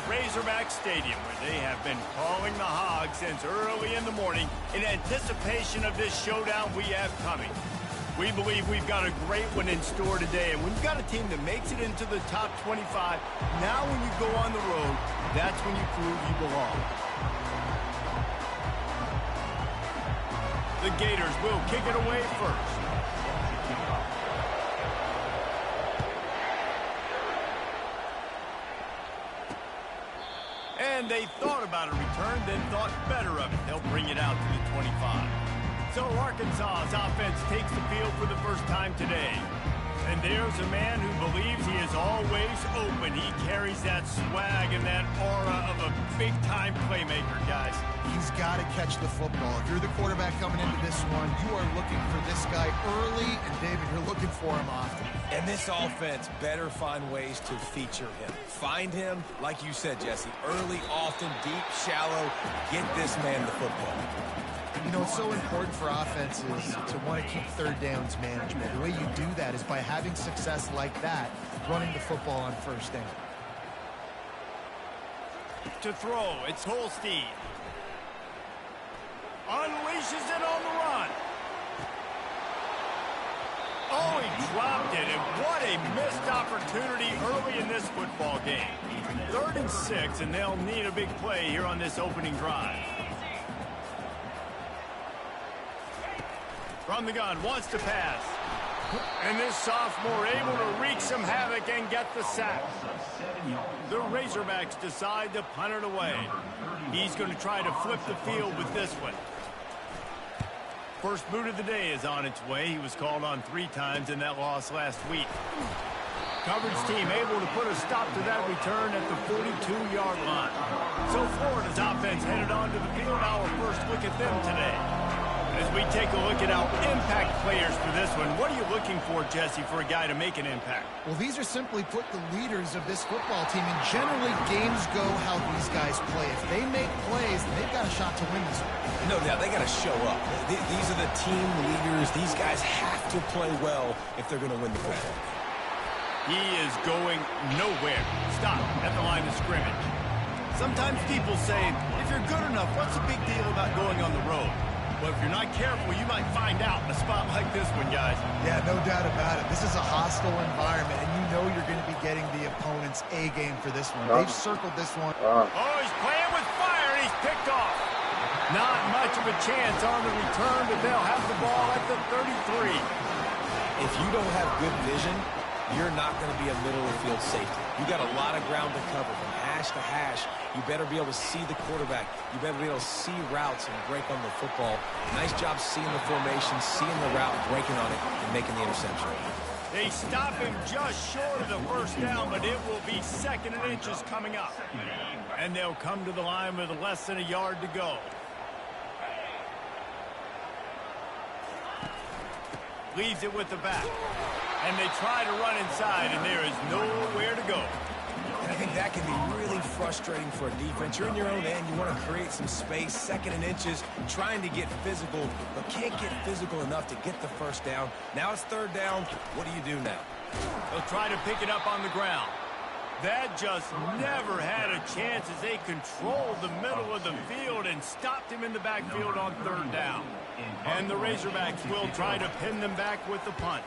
Razorback Stadium, where they have been calling the Hogs since early in the morning in anticipation of this showdown we have coming. We believe we've got a great one in store today, and when you've got a team that makes it into the top 25, now when you go on the road, that's when you prove you belong. The Gators will kick it away first. And they thought about a return, then thought better of it. They'll bring it out to the 25. So Arkansas's offense takes the field for the first time today. And there's a man who believes he is always open. He carries that swag and that aura of a big-time playmaker, guys. He's got to catch the football. If you're the quarterback coming into this one, you are looking for this guy early, and David, you're looking for him often. And this offense better find ways to feature him. Find him, like you said, Jesse, early, often, deep, shallow. Get this man the football. You know, it's so important for offenses to want to keep third downs management. The way you do that is by having success like that, running the football on first down. To throw, it's Holstein. Unleashes it on the run. Oh, he dropped it, and what a missed opportunity early in this football game. 3rd and 6, and they'll need a big play here on this opening drive. From the gun, wants to pass. And this sophomore able to wreak some havoc and get the sack. The Razorbacks decide to punt it away. He's going to try to flip the field with this one. First boot of the day is on its way. He was called on 3 times in that loss last week. Coverage team able to put a stop to that return at the 42-yard line. So Florida's offense headed onto the field. Our first look at them today. As we take a look at our impact players for this one, what are you looking for, Jesse, for a guy to make an impact? Well, these are simply put the leaders of this football team, and generally games go how these guys play. If they make plays, they've got a shot to win this one. No doubt, they got to show up. These are the team leaders. These guys have to play well if they're going to win the football. He is going nowhere. Stop at the line of scrimmage. Sometimes people say, if you're good enough, what's the big deal about going on the road? But if you're not careful, you might find out in a spot like this one, guys. Yeah, no doubt about it. This is a hostile environment, and you know you're going to be getting the opponent's A game for this one. They've circled this one. Oh, he's playing with fire, and he's picked off. Not much of a chance on the return, but they'll have the ball at the 33. If you don't have good vision, you're not going to be a middle-of-the-field safety. You got a lot of ground to cover from hash to hash. You better be able to see the quarterback. You better be able to see routes and break on the football. Nice job seeing the formation, seeing the route, breaking on it, and making the interception. They stop him just short of the first down, but it will be 2nd and inches coming up. And they'll come to the line with less than a yard to go. Leaves it with the back. And they try to run inside, and there is nowhere to go. And I think that can be really frustrating for a defense. You're in your own end. You want to create some space, 2nd and inches, trying to get physical, but can't get physical enough to get the first down. Now it's 3rd down. What do you do now? They'll try to pick it up on the ground. That just never had a chance as they controlled the middle of the field and stopped him in the backfield on 3rd down. And the Razorbacks will try to pin them back with the punt.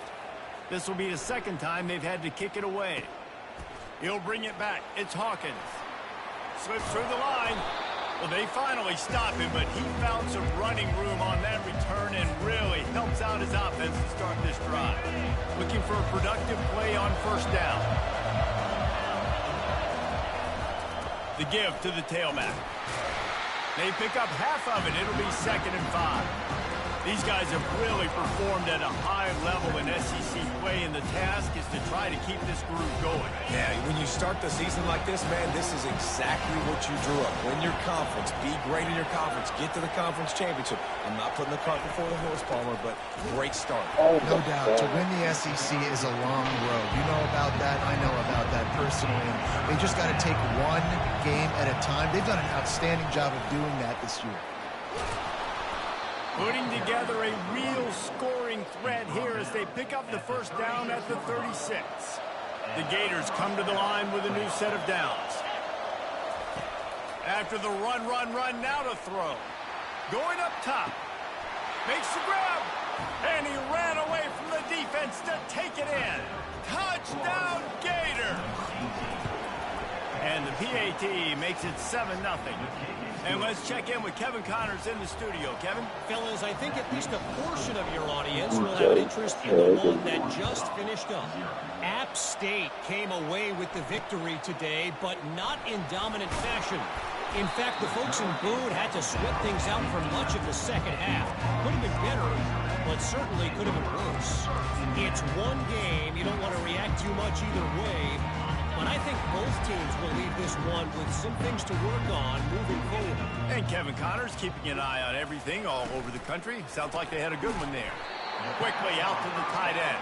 This will be the 2nd time they've had to kick it away. He'll bring it back. It's Hawkins. Slips through the line. Well, they finally stop him, but he found some running room on that return and really helps out his offense to start this drive. Looking for a productive play on 1st down. The give to the tailback. They pick up half of it. It'll be 2nd and 5. These guys have really performed at a high level in SEC play, and the task is to try to keep this groove going. Yeah, when you start the season like this, man, this is exactly what you drew up. Win your conference. Be great in your conference. Get to the conference championship. I'm not putting the cart before the horse, Palmer, but great start. No doubt. To win the SEC is a long road. You know about that. I know about that personally. They just got to take one game at a time. They've done an outstanding job of doing that this year. Putting together a real scoring threat here as they pick up the first down at the 36. The Gators come to the line with a new set of downs. After the run, now to throw. Going up top. Makes the grab. And he ran away from the defense to take it in. Touchdown, Gators! And the PAT makes it 7-0. And let's check in with Kevin Connors in the studio. Kevin? Fellas, I think at least a portion of your audience will have an interest in the one that just finished up. App State came away with the victory today, but not in dominant fashion. In fact, the folks in Boone had to sweat things out for much of the second half. Could have been better, but certainly could have been worse. It's one game. You don't want to react too much either way. But I think both teams will leave this one with some things to work on moving forward. And Kevin Connors keeping an eye on everything all over the country. Sounds like they had a good one there. Quickly out to the tight end.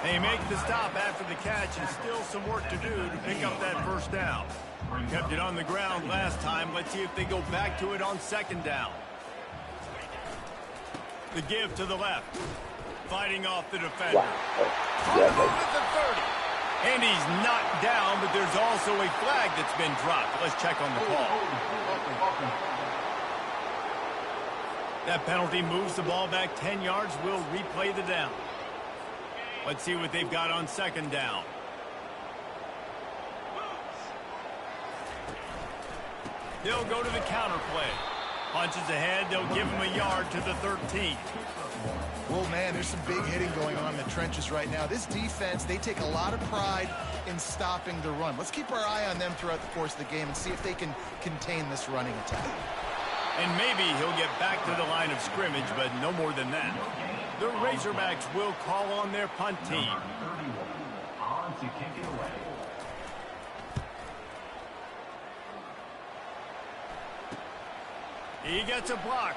They make the stop after the catch and still some work to do to pick up that first down. Kept it on the ground last time. Let's see if they go back to it on second down. The give to the left. Fighting off the defender. Over the 30. And he's knocked down, but there's also a flag that's been dropped. Let's check on the call. That penalty moves the ball back 10 yards. We'll replay the down. Let's see what they've got on second down. They'll go to the counter play. Punches ahead. They'll give him a yard to the 13. Well, man, there's some big hitting going on in the trenches right now. This defense, they take a lot of pride in stopping the run. Let's keep our eye on them throughout the course of the game and see if they can contain this running attack. And maybe he'll get back to the line of scrimmage, but no more than that. The Razorbacks will call on their punt team. On to kick it away. He gets a block.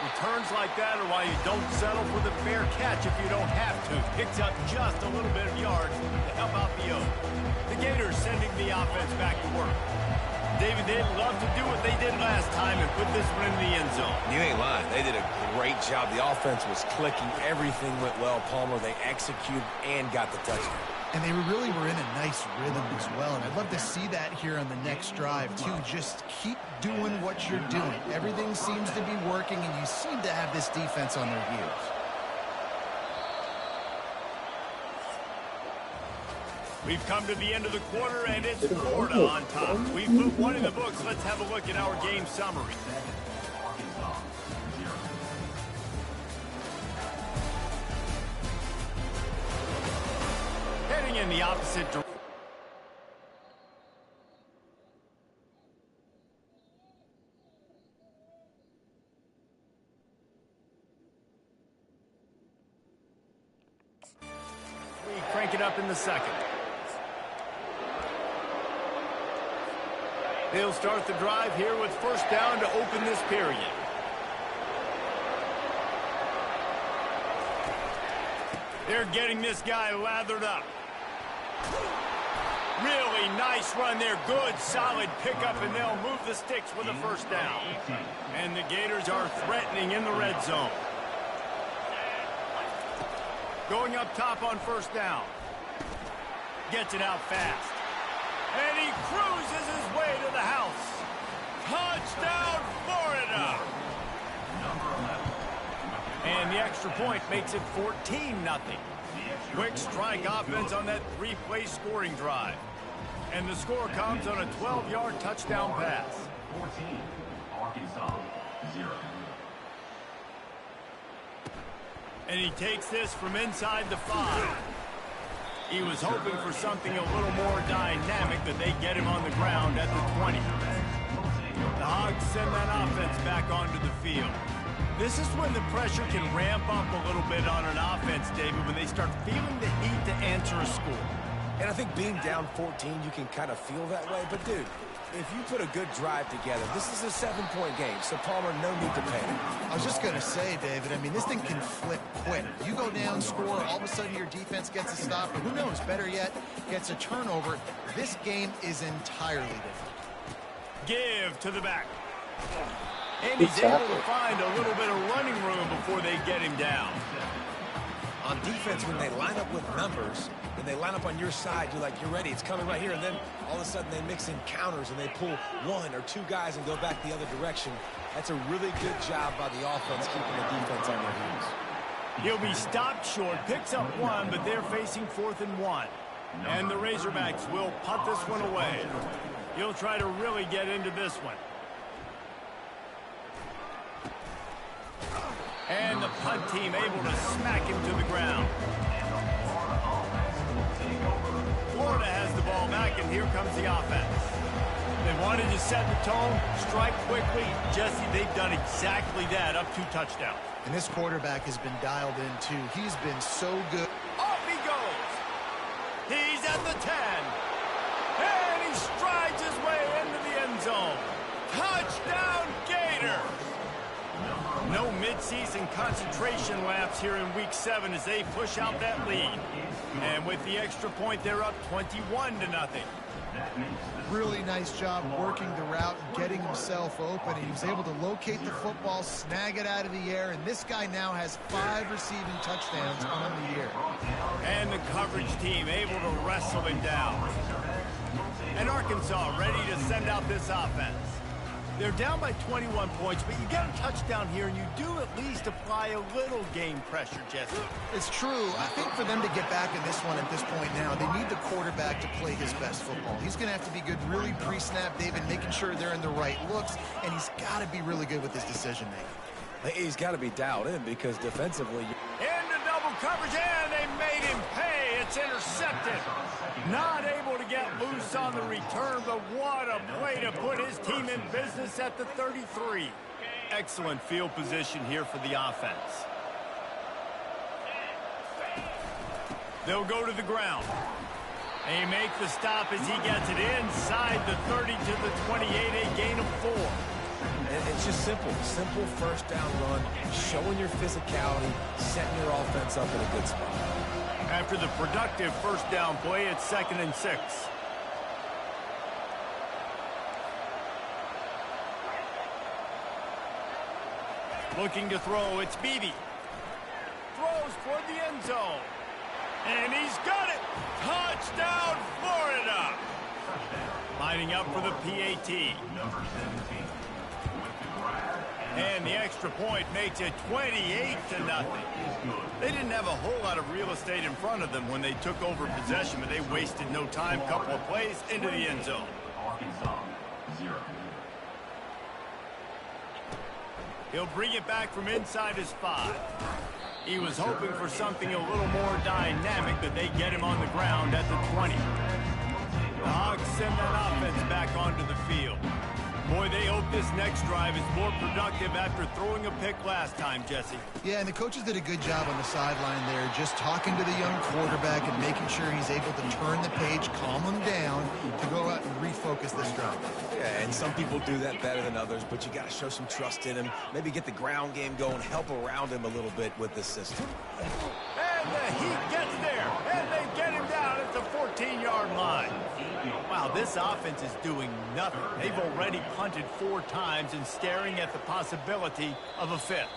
Returns like that are why you don't settle for the fair catch if you don't have to. Picks up just a little bit of yards to help out the O. The Gators sending the offense back to work. David, they'd love to do what they did last time and put this one in the end zone. You ain't lying. They did a great job. The offense was clicking. Everything went well, Palmer. They executed and got the touchdown. And they really were in a nice rhythm as well. And I'd love to see that here on the next drive, too. Just keep doing what you're doing. Everything seems to be working, and you seem to have this defense on their heels. We've come to the end of the quarter, and it's Florida on top. We've put one in the books. Let's have a look at our game summary. Heading in the opposite direction. We crank it up in the second. They'll start the drive here with first down to open this period. They're getting this guy lathered up. Really nice run there. Good, solid pickup, and they'll move the sticks with a first down. And the Gators are threatening in the red zone. Going up top on first down. Gets it out fast. And he cruises his way to the house. Touchdown, Florida! And the extra point makes it 14-0. Quick strike offense on that three-play scoring drive. And the score comes on a 12-yard touchdown pass. 14, Arkansas, 0. And he takes this from inside the 5. He was hoping for something a little more dynamic, but they get him on the ground at the 20. The Hogs send that offense back onto the field. This is when the pressure can ramp up a little bit on an offense, David, when they start feeling the heat to answer a score. And I think being down 14, you can kind of feel that way. But, dude, if you put a good drive together, this is a 7-point game, so Palmer, no need to panic. I was just going to say, David, I mean, this thing can flip quick. You go down, score, all of a sudden your defense gets a stop, and who knows, better yet, gets a turnover. This game is entirely different. Give to the back. And he's able to find a little bit of running room before they get him down. on defense, when they line up with numbers, and they line up on your side, you're like, you're ready, it's coming right here. And then all of a sudden they mix in counters and they pull one or two guys and go back the other direction. That's a really good job by the offense keeping the defense on their heels. He'll be stopped short, picks up one, but they're facing 4th and 1. And the Razorbacks will punt this one away. He'll try to really get into this one. And the punt team able to smack him to the ground. Florida has the ball back, and here comes the offense. They wanted to set the tone, strike quickly. Jesse, they've done exactly that, up 2 touchdowns. And this quarterback has been dialed in, too. He's been so good. Off he goes. He's at the 10. And he strides his way into the end zone. Touchdown, Gator. No midseason concentration laps here in Week 7 as they push out that lead. And with the extra point, they're up 21-0. Really nice job working the route and getting himself open. He was able to locate the football, snag it out of the air, and this guy now has 5 receiving touchdowns on the year. And the coverage team able to wrestle him down. And Arkansas ready to send out this offense. They're down by 21 points, but you get a touchdown here, and you do at least apply a little game pressure, Jesse. It's true. I think for them to get back in this one at this point now, they need the quarterback to play his best football. He's going to have to be good really pre-snap, David, making sure they're in the right looks, and he's got to be really good with his decision-making. He's got to be dialed in because defensively... Into double coverage, and they made him pay. It's intercepted. Not able to get loose on the return, but what a play to put his team in business at the 33. Excellent field position here for the offense. They'll go to the ground. They make the stop as he gets it inside the 30 to the 28, a gain of 4. It's just simple. Simple first down run, showing your physicality, setting your offense up in a good spot. After the productive first down play, it's 2nd and 6. Looking to throw, it's Beebe. Throws for the end zone. And he's got it. Touchdown, Florida. Lining up for the PAT. Number 17. And the extra point makes it 28-0. They didn't have a whole lot of real estate in front of them when they took over possession, but they wasted no time. Couple of plays into the end zone. Arkansas 0. He'll bring it back from inside his 5. He was hoping for something a little more dynamic, but they get him on the ground at the 20. The Hogs send that offense back onto the field. Boy, they hope this next drive is more productive after throwing a pick last time, Jesse. Yeah, and the coaches did a good job on the sideline there, just talking to the young quarterback and making sure he's able to turn the page, calm him down, to go out and refocus this drive. Yeah, and some people do that better than others, but you got to show some trust in him. Maybe get the ground game going, help around him a little bit with this system. And the Heat gets there, and they get him down at the 14-yard line. Wow, this offense is doing nothing. They've already punted 4 times and staring at the possibility of a 5th.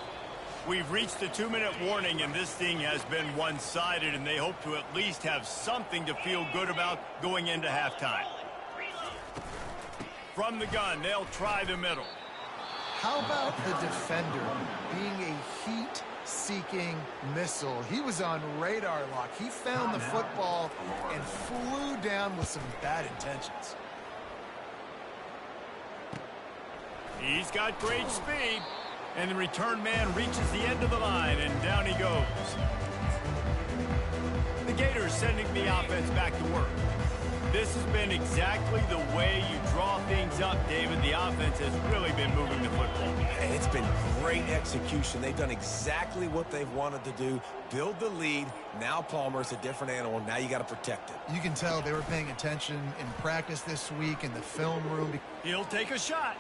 We've reached the 2-minute warning, and this thing has been one-sided, and they hope to at least have something to feel good about going into halftime. From the gun, they'll try the middle. How about the defender being a heat-seeking missile? He was on radar lock. He found the football and flew down with some bad intentions. He's got great speed, and the return man reaches the end of the line, and down he goes. The Gators sending the offense back to work. This has been exactly the way you draw things up, David. The offense has really been moving the football. And it's been great execution. They've done exactly what they've wanted to do. Build the lead. Now Palmer's a different animal. Now you got to protect it. You can tell they were paying attention in practice this week in the film room. He'll take a shot.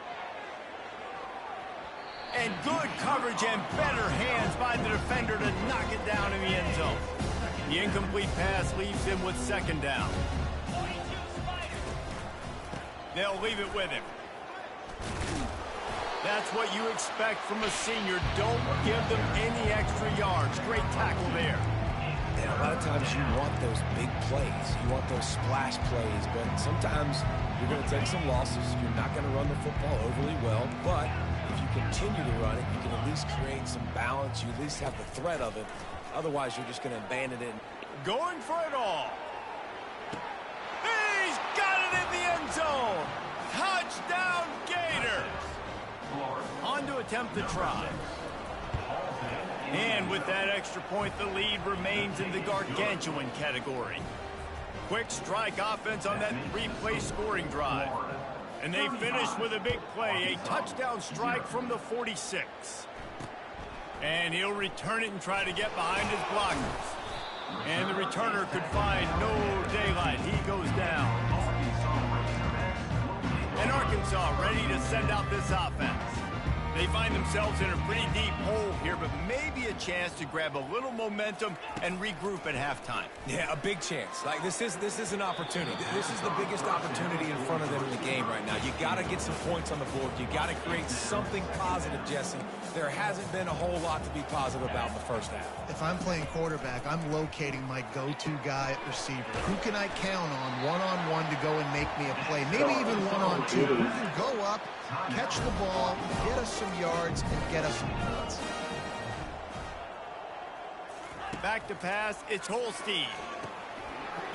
And good coverage and better hands by the defender to knock it down in the end zone. The incomplete pass leaves him with 2nd down. They'll leave it with him. That's what you expect from a senior. Don't give them any extra yards. Great tackle there. And a lot of times you want those big plays. You want those splash plays, but sometimes you're going to take some losses. You're not going to run the football overly well, but if you continue to run it, you can at least create some balance. You at least have the threat of it. Otherwise, you're just going to abandon it. Going for it all. He's got it in the end zone. Touchdown, Gators. On to attempt the try. And with that extra point, the lead remains in the gargantuan category. Quick strike offense on that three-play scoring drive. And they finish with a big play, a touchdown strike from the 46. And he'll return it and try to get behind his blockers. And the returner could find no daylight. He goes down. And Arkansas ready to send out this offense. They find themselves in a pretty deep hole here, but maybe a chance to grab a little momentum and regroup at halftime. Yeah, a big chance. Like this is an opportunity. This is the biggest opportunity in front of them in the game right now. You got to get some points on the board. You got to create something positive, Jesse. There hasn't been a whole lot to be positive about in the first half. If I'm playing quarterback, I'm locating my go-to guy at receiver. Who can I count on one-on-one to go and make me a play? Maybe even one-on-two. Who can go up, catch the ball, get us some yards, and get us some points. Back to pass, it's Holstein.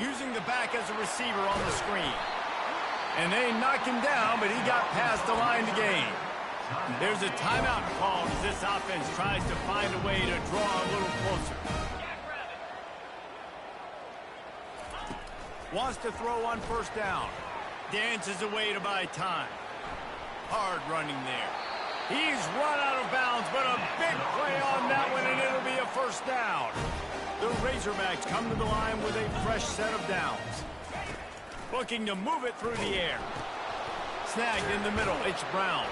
Using the back as a receiver on the screen. And they knock him down, but he got past the line to gain. There's a timeout called as this offense tries to find a way to draw a little closer. Wants to throw on first down. Dances away to buy time. Hard running there. He's run out of bounds, but a big play on that one, and it'll be a first down. The Razorbacks come to the line with a fresh set of downs. Looking to move it through the air. Snagged in the middle, it's Brown.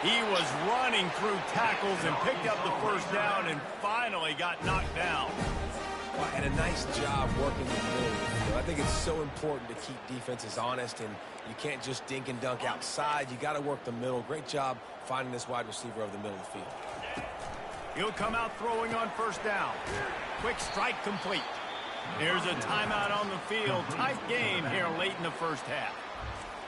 He was running through tackles and picked up the first down and finally got knocked down. And a nice job working in the middle of the field. I think it's so important to keep defenses honest, and you can't just dink and dunk outside. You got to work the middle. Great job finding this wide receiver over the middle of the field. He'll come out throwing on first down. Quick strike complete. There's a timeout on the field. Tight game here late in the first half.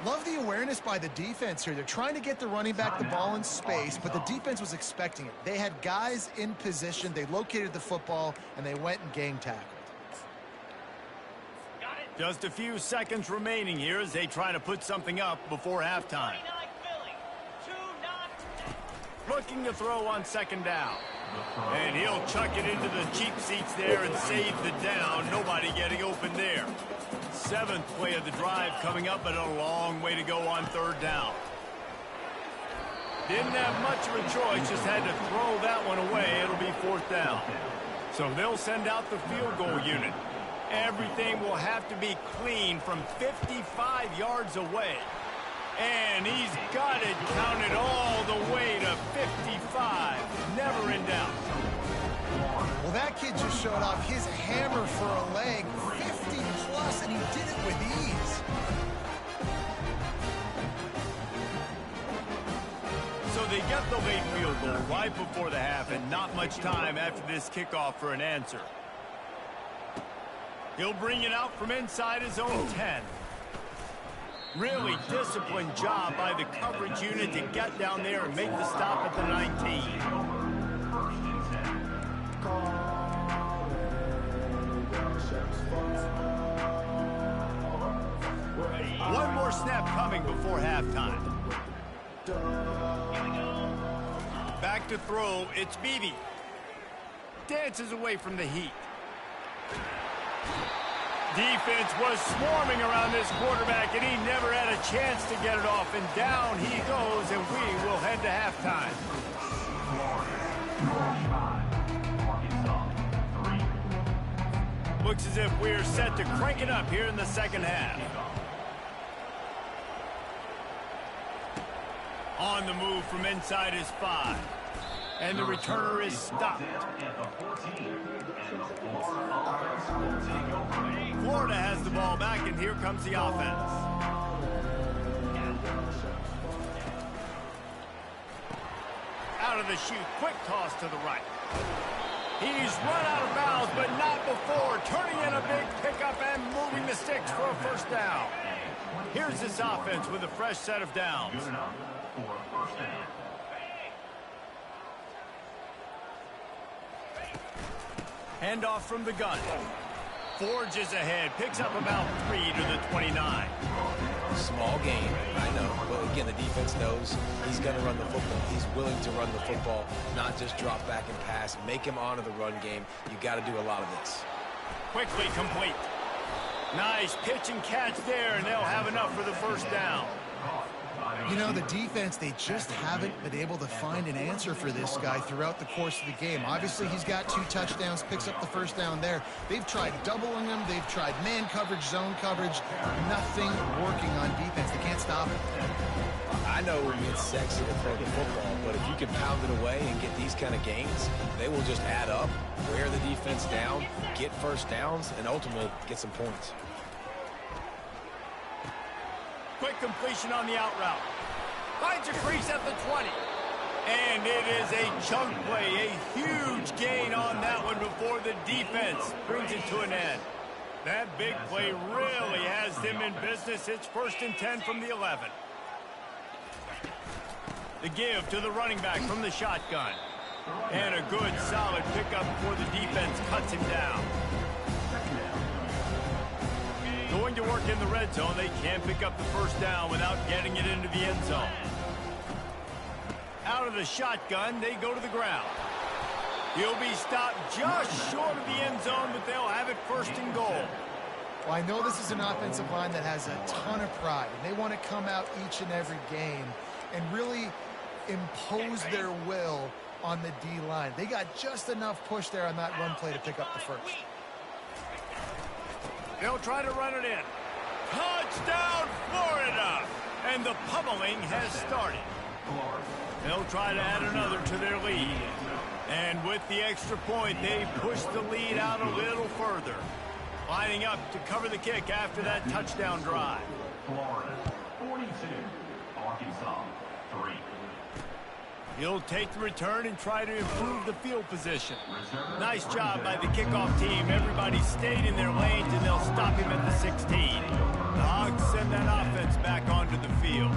Love the awareness by the defense here. They're trying to get the running back the ball in space, but the defense was expecting it. They had guys in position. They located the football, and they went and gang tackled. Just a few seconds remaining here as they try to put something up before halftime. Looking to throw on second down. And he'll chuck it into the cheap seats there and save the down. Nobody getting open there. Seventh play of the drive coming up, but a long way to go on third down. Didn't have much of a choice, just had to throw that one away. It'll be fourth down. So they'll send out the field goal unit. Everything will have to be clean from 55 yards away. And he's got it counted all the way to 55. Never in doubt. Well, that kid just showed off his hammer for a leg, 50 plus, and he did it with ease. So they get the late field goal right before the half, and not much time after this kickoff for an answer. He'll bring it out from inside his own 10. Really disciplined job by the coverage unit to get down there and make the stop at the 19. One more snap coming before halftime. Back to throw, it's Beebe. Dances away from the heat. Defense was swarming around this quarterback, and he never had a chance to get it off. And down he goes, and we will head to halftime. Looks as if we're set to crank it up here in the second half. On the move from inside his 5. And the returner is stopped. Florida has the ball back, and here comes the offense. Out of the chute, quick toss to the right. He's run out of bounds, but not before. Turning in a big pickup and moving the sticks for a first down. Here's this offense with a fresh set of downs. Good enough for a first down. Handoff from the gun. Forges ahead. Picks up about 3 to the 29. Small game, I know. But again, the defense knows he's going to run the football. He's willing to run the football, not just drop back and pass. Make him honor the run game. You got to do a lot of this. Quickly complete. Nice pitch and catch there, and they'll have enough for the first down. You know, the defense, they just haven't been able to find an answer for this guy throughout the course of the game. Obviously, he's got 2 touchdowns, picks up the first down there. They've tried doubling him. They've tried man coverage, zone coverage. Nothing working on defense. They can't stop it. I know it's sexy to throw the football, but if you can pound it away and get these kind of gains, they will just add up, wear the defense down, get first downs, and ultimately get some points. Quick completion on the out route. Finds a crease at the 20. And it is a chunk play, a huge gain on that one before the defense brings it to an end. That big play really has them in business. It's 1st and 10 from the 11. The give to the running back from the shotgun. And a good, solid pickup before the defense cuts him down. Going to work in the red zone, they can't pick up the first down without getting it into the end zone. Out of the shotgun, they go to the ground. He'll be stopped just short of the end zone, but they'll have it 1st and goal. Well, I know this is an offensive line that has a ton of pride, and they want to come out each and every game and really impose their will on the D-line. They got just enough push there on that run play to pick up the first. They'll try to run it in. Touchdown, Florida! And the pummeling has started. They'll try to add another to their lead. And with the extra point, they push the lead out a little further. Lining up to cover the kick after that touchdown drive. Florida 42, Arkansas 3. He'll take the return and try to improve the field position. Nice job by the kickoff team. Everybody stayed in their lanes, and they'll stop him at the 16. The Hogs send that offense back onto the field.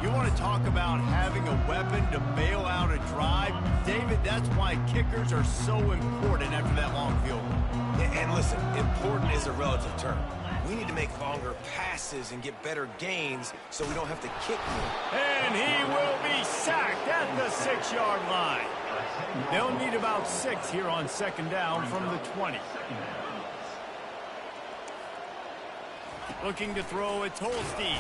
You want to talk about having a weapon to bail out a drive? David, that's why kickers are so important after that long field goal. And listen, important is a relative term. We need to make longer passes and get better gains so we don't have to kick more. And he will be sacked at the 6-yard line. They'll need about 6 here on 2nd down from the 20. Looking to throw, it's Holstein.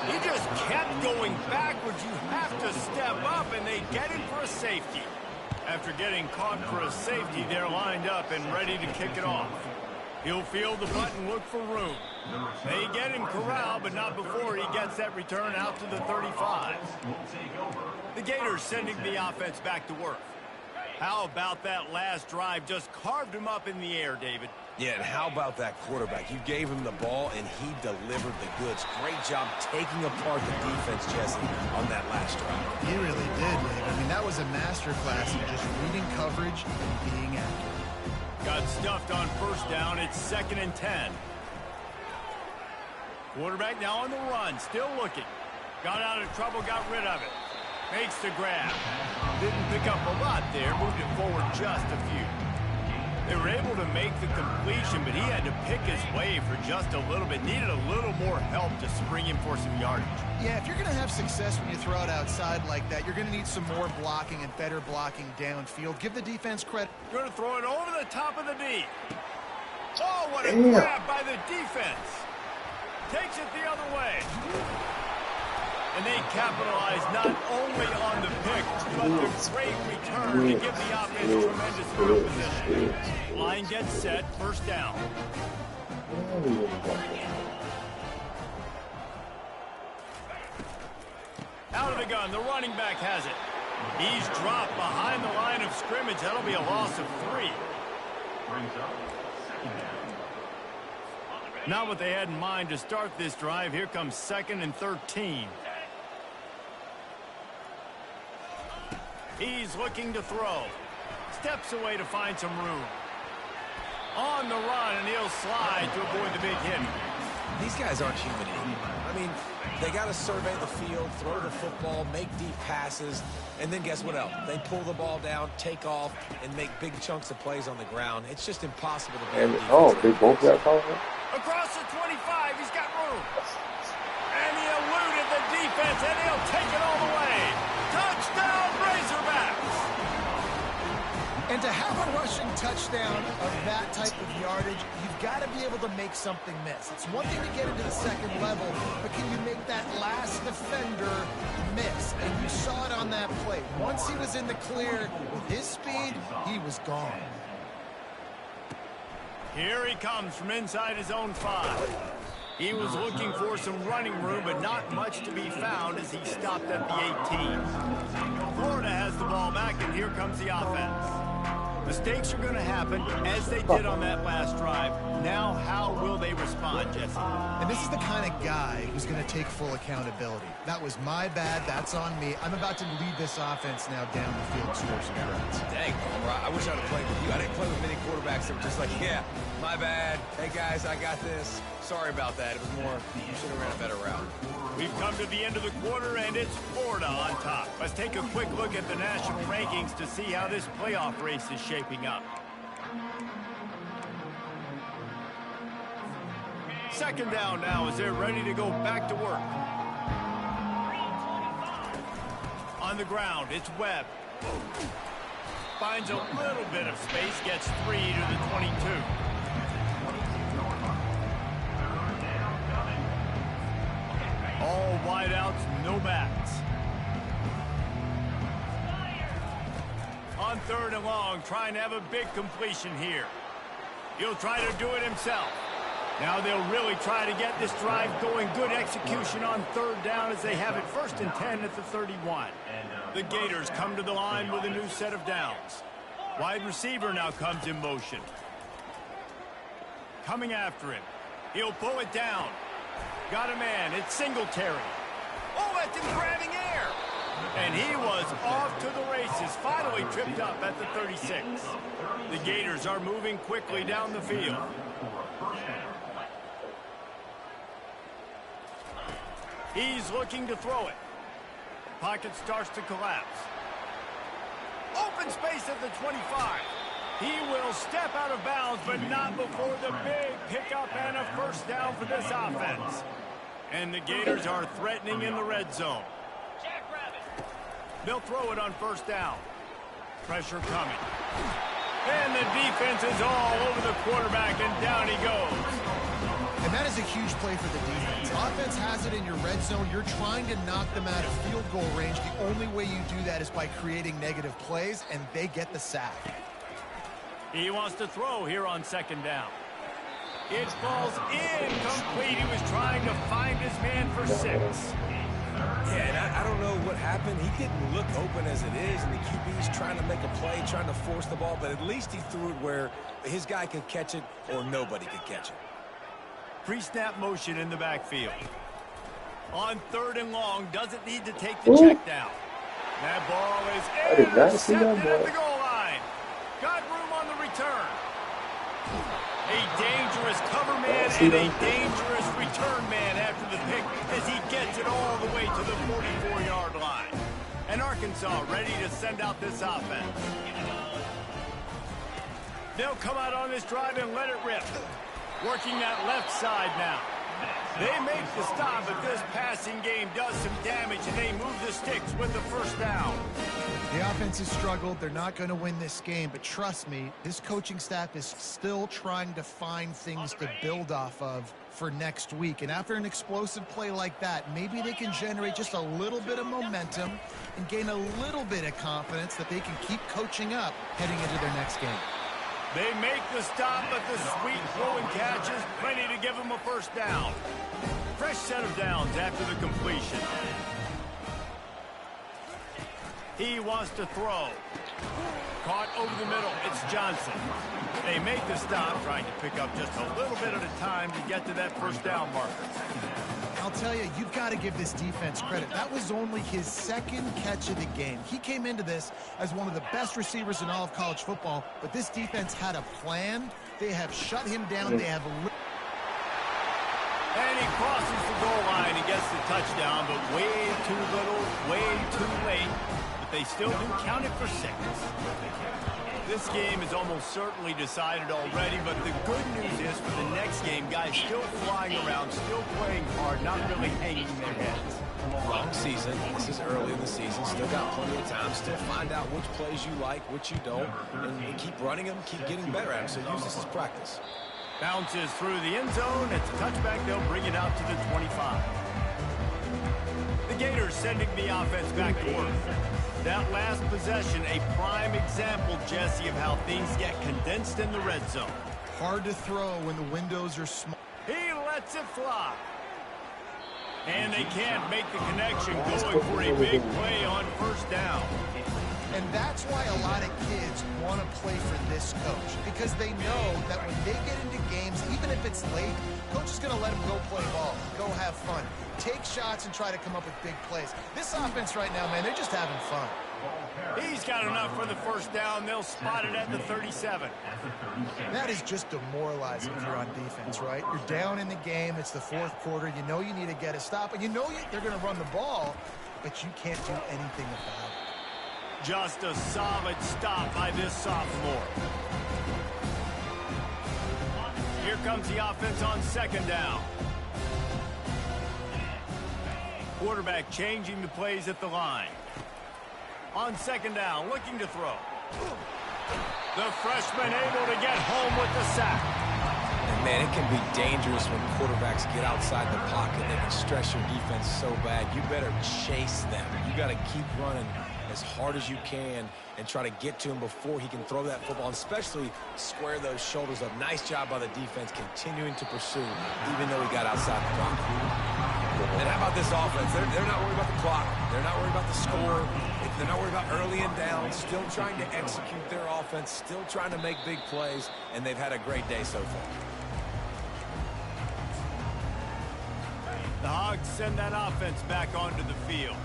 He just kept going backwards. You have to step up, and they get him for a safety. After getting caught for a safety, they're lined up and ready to kick it off. He'll field the button, look for room. They get him corralled, but not before he gets that return out to the 35. The Gators sending the offense back to work. How about that last drive? Just carved him up in the air, David. Yeah, and how about that quarterback? You gave him the ball, and he delivered the goods. Great job taking apart the defense, Jesse, on that last drive. He really did, Dave. I mean, that was a masterclass in just reading coverage and being accurate. Got stuffed on 1st down. It's 2nd and 10. Quarterback now on the run, still looking. Got out of trouble, got rid of it. Makes the grab. Didn't pick up a lot there, moved it forward just a few. They were able to make the completion, but he had to pick his way for just a little bit. Needed a little more help to spring him for some yardage. Yeah, if you're going to have success when you throw it outside like that, you're going to need some more blocking and better blocking downfield. Give the defense credit. Going to throw it over the top of the D. Oh, what a grab by the defense. Takes it the other way. And they capitalize not only on the pick, but the great return to give the offense tremendous field position. Line gets set, 1st down. Out of the gun, the running back has it. He's dropped behind the line of scrimmage. That'll be a loss of 3. Brings up 2nd down. Not what they had in mind to start this drive. Here comes 2nd and 13. He's looking to throw. Steps away to find some room. On the run, and he'll slide to avoid the big hit. These guys aren't human anymore. I mean, they got to survey the field, throw the football, make deep passes, and then guess what else? They pull the ball down, take off, and make big chunks of plays on the ground. It's just impossible to be a defense. They both got called. Across the 25, he's got room. And he eluded the defense, and he'll take it all the way. Touchdown, Razorbacks! And to have a rushing touchdown of that type of yardage, you've got to be able to make something miss. It's one thing to get into the second level, but can you make that last defender miss? And you saw it on that play. Once he was in the clear, with his speed, he was gone. Here he comes from inside his own 5. He was looking for some running room, but not much to be found as he stopped at the 18. Florida has the ball back, and here comes the offense. Mistakes are going to happen, as they did on that last drive. Now, how will they respond, Jesse? And this is the kind of guy who's going to take full accountability. That was my bad. That's on me. I'm about to lead this offense now down the field towards some yards. Dang, Palmer, I wish I'd have played with you. I didn't play with many quarterbacks that were just like, yeah, my bad. Hey, guys, I got this. Sorry about that. It was more, you should have ran a better route. We've come to the end of the quarter, and it's Florida on top. Let's take a quick look at the national rankings to see how this playoff race is shaping up. Second down now as they're ready to go back to work. On the ground, it's Webb. Finds a little bit of space, gets 3 to the 22. All wideouts, no backs. On 3rd and long, trying to have a big completion here. He'll try to do it himself. Now they'll really try to get this drive going. Good execution on 3rd down as they have it 1st and 10 at the 31. The Gators come to the line with a new set of downs. Wide receiver now comes in motion. Coming after him. He'll pull it down. Got a man. It's Singletary. Oh, that's him grabbing air. And he was off to the races. Finally tripped up at the 36. The Gators are moving quickly down the field. He's looking to throw it. Pocket starts to collapse. Open space at the 25. He will step out of bounds, but not before the big pickup and a 1st down for this offense. And the Gators are threatening in the red zone. They'll throw it on 1st down. Pressure coming. And the defense is all over the quarterback, and down he goes. And that is a huge play for the defense. Offense has it in your red zone. You're trying to knock them out of field goal range. The only way you do that is by creating negative plays, and they get the sack. He wants to throw here on 2nd down. It falls incomplete. He was trying to find his man for 6. Yeah, and I don't know what happened. He didn't look open as it is, and the QB's trying to make a play, trying to force the ball, but at least he threw it where his guy could catch it or nobody could catch it. Pre-snap motion in the backfield. On 3rd and long, doesn't need to take the check down. That ball is intercepted at the goal line. Got room on the return. A dangerous cover man and a dangerous return man after the pick as he gets it all the way to the 44-yard line. And Arkansas ready to send out this offense. They'll come out on this drive and let it rip. Working that left side now. They make the stop, but this passing game does some damage, and they move the sticks with the 1st down. The offense has struggled. They're not going to win this game, but trust me, this coaching staff is still trying to find things to build off of for next week. And after an explosive play like that, maybe they can generate just a little bit of momentum and gain a little bit of confidence that they can keep coaching up heading into their next game. They make the stop, but the sweet throwing catch is plenty to give them a 1st down. Fresh set of downs after the completion. He wants to throw. Caught over the middle. It's Johnson. They make the stop, trying to pick up just a little bit at a time to get to that 1st down marker. I'll tell you, you've got to give this defense credit. That was only his second catch of the game. He came into this as one of the best receivers in all of college football, but this defense had a plan. They have shut him down. They have... And he crosses the goal line and gets the touchdown, but way too little, way too late. But they still do count it for 6. This game is almost certainly decided already, but the good news is for the next game, guys still flying around, still playing hard, not really hanging their heads. Long season. This is early in the season. Still got plenty of time. Still find out which plays you like, which you don't, and keep running them, keep getting better at them. So use this as practice. Bounces through the end zone. It's a touchback. They'll bring it out to the 25. The Gators sending the offense back to work. That last possession, a prime example, Jesse, of how things get condensed in the red zone. Hard to throw when the windows are small. He lets it fly. And they can't make the connection, going for a big play on first down. And that's why a lot of kids want to play for this coach, because they know that when they get into games, even if it's late, coach is going to let them go play ball, go have fun, take shots and try to come up with big plays. This offense right now, man, they're just having fun. He's got enough for the first down. They'll spot it at the 37. That is just demoralizing if you're on defense, right? You're down in the game. It's the fourth quarter. You know you need to get a stop, and you know they're going to run the ball, but you can't do anything about it. Just a solid stop by this sophomore. Here comes the offense on second down. Quarterback changing the plays at the line. On second down, looking to throw. The freshman able to get home with the sack. And man, it can be dangerous when quarterbacks get outside the pocket. They can stress your defense so bad. You better chase them. You got to keep running as hard as you can and try to get to him before he can throw that football, and especially square those shoulders up. Nice job by the defense continuing to pursue, even though he got outside the clock. And how about this offense? They're not worried about the clock. They're not worried about the score. They're not worried about early and down. Still trying to execute their offense, still trying to make big plays, and they've had a great day so far. The Hogs send that offense back onto the field.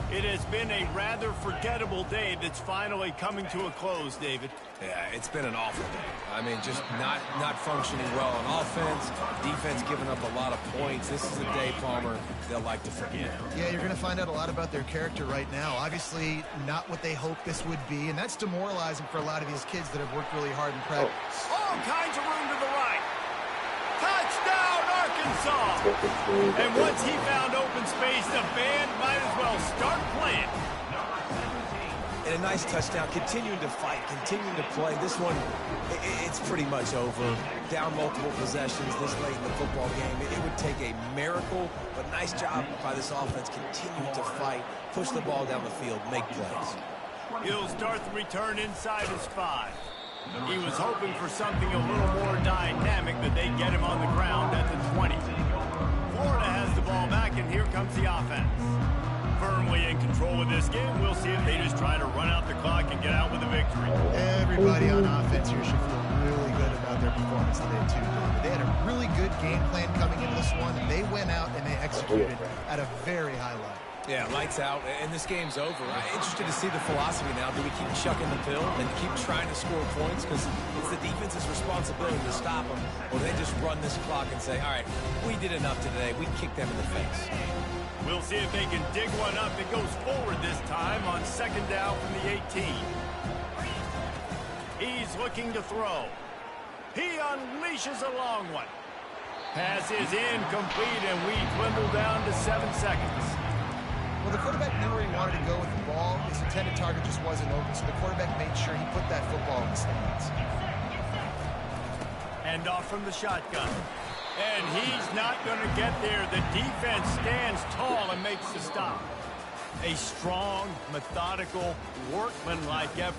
It has been a rather forgettable day that's finally coming to a close, David. Yeah, it's been an awful day. I mean, just not functioning well on offense, defense giving up a lot of points. This is a day, Palmer, they'll like to forget. Yeah, you're going to find out a lot about their character right now. Obviously, not what they hoped this would be, and that's demoralizing for a lot of these kids that have worked really hard in practice. All kinds of room to the right. Touchdown, Arkansas! And once he found open space, the band might as well start playing. And a nice touchdown, continuing to fight, continuing to play. This one, it's pretty much over. Down multiple possessions this late in the football game. It would take a miracle, but nice job by this offense continuing to fight, push the ball down the field, make plays. He'll start the return inside his 5. He was hoping for something a little more dynamic, but they get him on the ground at the 20. Florida has the ball back, and here comes the offense. Firmly in control of this game. We'll see if they just try to run out the clock and get out with a victory. Everybody on offense here should feel really good about their performance today, too, David. They had a really good game plan coming into this one, and they went out and they executed at a very high level. Yeah, lights out, and this game's over. I'm interested to see the philosophy now. Do we keep chucking the pill and keep trying to score points because it's the defense's responsibility to stop them, or they just run this clock and say, all right, we did enough today. We kicked them in the face. We'll see if they can dig one up. It goes forward this time on second down from the 18. He's looking to throw. He unleashes a long one. Pass is incomplete, and we dwindle down to 7 seconds. Well, the quarterback knew where he wanted to go with the ball. His intended target just wasn't open, so the quarterback made sure he put that football in the stands. Hand off from the shotgun. And he's not going to get there. The defense stands tall and makes the stop. A strong, methodical, workmanlike effort.